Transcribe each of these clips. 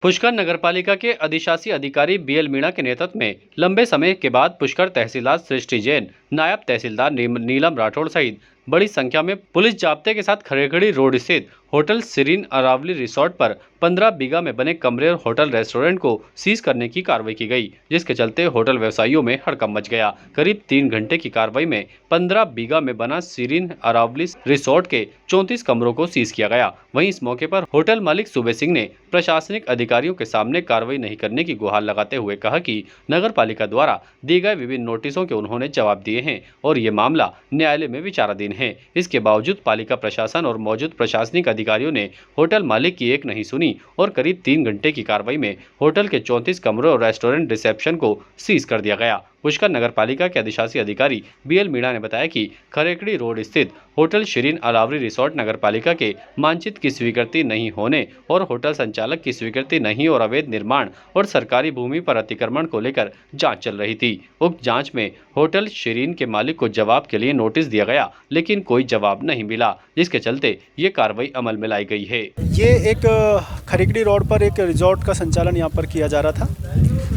पुष्कर नगरपालिका के अधिशासी अधिकारी बीएल मीणा के नेतृत्व में लंबे समय के बाद पुष्कर तहसीलदार सृष्टि जैन, नायब तहसीलदार नीलम राठौड़ सहित बड़ी संख्या में पुलिस जाब्ते के साथ खड़ेखड़ी रोड स्थित होटल सीरीन अरावली रिसोर्ट पर 15 बीघा में बने कमरे और होटल रेस्टोरेंट को सीज करने की कार्रवाई की गई, जिसके चलते होटल व्यवसायियों में हड़कंप मच गया। करीब 3 घंटे की कार्रवाई में 15 बीघा में बना सीरीन अरावली रिसोर्ट के 34 कमरों को सीज किया गया। वहीं इस मौके पर होटल मालिक सूबे सिंह ने प्रशासनिक अधिकारियों के सामने कार्रवाई नहीं करने की गुहार लगाते हुए कहा कि नगर पालिका द्वारा दिए गए विभिन्न नोटिसों के उन्होंने जवाब दिए हैं और ये मामला न्यायालय में विचाराधीन है। इसके बावजूद पालिका प्रशासन और मौजूद प्रशासनिक अधिकारियों ने होटल मालिक की एक नहीं सुनी और करीब 3 घंटे की कार्रवाई में होटल के 34 कमरों और रेस्टोरेंट रिसेप्शन को सीज कर दिया गया। पुष्कर नगर पालिका के अधिशासी अधिकारी बीएल मीणा ने बताया कि खरेकड़ी रोड स्थित होटल शीरीन अलावरी रिसोर्ट नगर पालिका के मानचित्र की स्वीकृति नहीं होने और होटल संचालक की स्वीकृति नहीं और अवैध निर्माण और सरकारी भूमि पर अतिक्रमण को लेकर जांच चल रही थी। उक्त जांच में होटल शीरीन के मालिक को जवाब के लिए नोटिस दिया गया, लेकिन कोई जवाब नहीं मिला, जिसके चलते ये कार्रवाई अमल में लाई गई है। ये एक खरेकड़ी रोड पर एक रिजॉर्ट का संचालन यहाँ पर किया जा रहा था,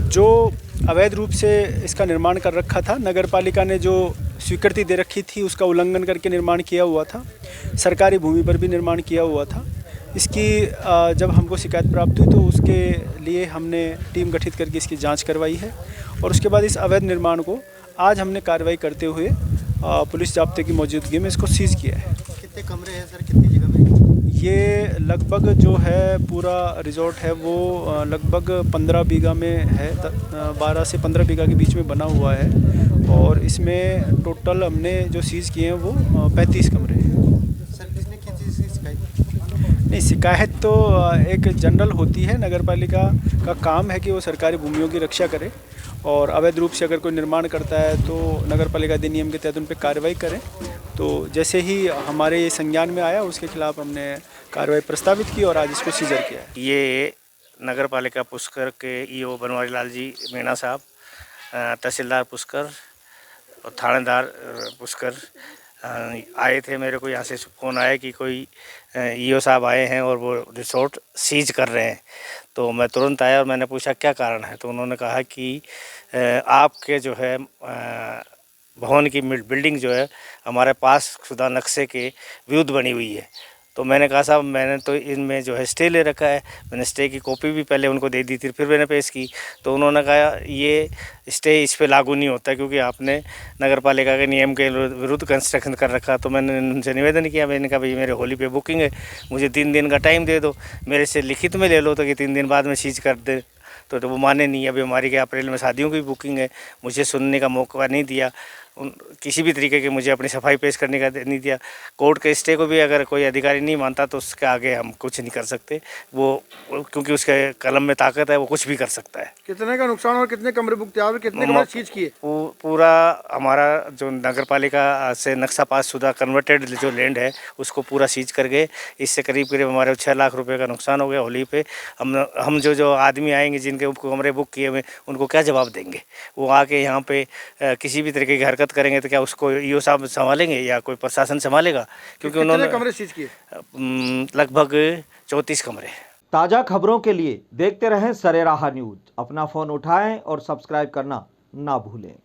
जो अवैध रूप से इसका निर्माण कर रखा था। नगर पालिका ने जो स्वीकृति दे रखी थी उसका उल्लंघन करके निर्माण किया हुआ था, सरकारी भूमि पर भी निर्माण किया हुआ था। इसकी जब हमको शिकायत प्राप्त हुई तो उसके लिए हमने टीम गठित करके इसकी जांच करवाई है और उसके बाद इस अवैध निर्माण को आज हमने कार्रवाई करते हुए पुलिस जाब्ते की मौजूदगी में इसको सीज किया है। कितने कमरे हैं सर, कितनी जगह में? ये लगभग जो है पूरा रिजॉर्ट है वो लगभग 15 बीघा में है, 12 से 15 बीघा के बीच में बना हुआ है और इसमें टोटल हमने जो सीज किए हैं वो 35 कमरे हैं। सर किसने की चीज़ की शिकायत? नहीं, शिकायत तो एक जनरल होती है। नगर पालिका का काम है कि वो सरकारी भूमियों की रक्षा करे और अवैध रूप से अगर कोई निर्माण करता है तो नगर पालिका अधिनियम के तहत उन पर कार्रवाई करें। तो जैसे ही हमारे संज्ञान में आया उसके खिलाफ हमने कार्रवाई प्रस्तावित की और आज इसको सीजर किया है। ये नगर पालिका पुष्कर के ईओ बनवारी लाल जी मीणा साहब, तहसीलदार पुष्कर और थानेदार पुष्कर आए थे। मेरे को यहाँ से फ़ोन आया कि कोई ईओ साहब आए हैं और वो रिसोर्ट सीज कर रहे हैं। तो मैं तुरंत आया और मैंने पूछा क्या कारण है। तो उन्होंने कहा कि आपके जो है भवन की बिल्डिंग जो है हमारे पास शुदा नक्शे के विरुद्ध बनी हुई है। तो मैंने कहा साहब मैंने तो इनमें जो है स्टे ले रखा है, मैंने स्टे की कॉपी भी पहले उनको दे दी थी, फिर मैंने पेश की। तो उन्होंने कहा ये स्टे इस पे लागू नहीं होता क्योंकि आपने नगर पालिका के नियम के विरुद्ध कंस्ट्रक्शन कर रखा। तो मैंने उनसे निवेदन किया, मैंने कहा भाई मेरे होली पे बुकिंग है, मुझे 3 दिन का टाइम दे दो, मेरे से लिखित में ले लो तो कि 3 दिन बाद में सीज कर दे। तो वो माने नहीं। अभी हमारी क्या अप्रैल में शादियों की बुकिंग है, मुझे सुनने का मौका नहीं दिया, किसी भी तरीके के मुझे अपनी सफाई पेश करने का नहीं दिया। कोर्ट के स्टे को भी अगर कोई अधिकारी नहीं मानता तो उसके आगे हम कुछ नहीं कर सकते, वो क्योंकि उसके कलम में ताकत है, वो कुछ भी कर सकता है। कितने का नुकसान और कितने कमरे बुक तैयार, कितने कमरे सीज किए? पूरा हमारा जो नगर पालिका से नक्शा पास शुदा कन्वर्टेड जो लैंड है उसको पूरा सीज कर गए। इससे करीब करीब हमारे 6 लाख रुपए का नुकसान हो गया। होली पे हम जो आदमी आएंगे जिनके कमरे बुक किए हुए उनको क्या जवाब देंगे? वो आके यहाँ पे किसी भी तरीके की हरकत करेंगे तो क्या उसको ईओ साहब संभालेंगे या कोई प्रशासन संभालेगा? क्योंकि उन्होंने कमरे सीज किए लगभग 34 कमरे। ताज़ा खबरों के लिए देखते रहें सरेराह न्यूज़। अपना फ़ोन उठाएं और सब्सक्राइब करना ना भूलें।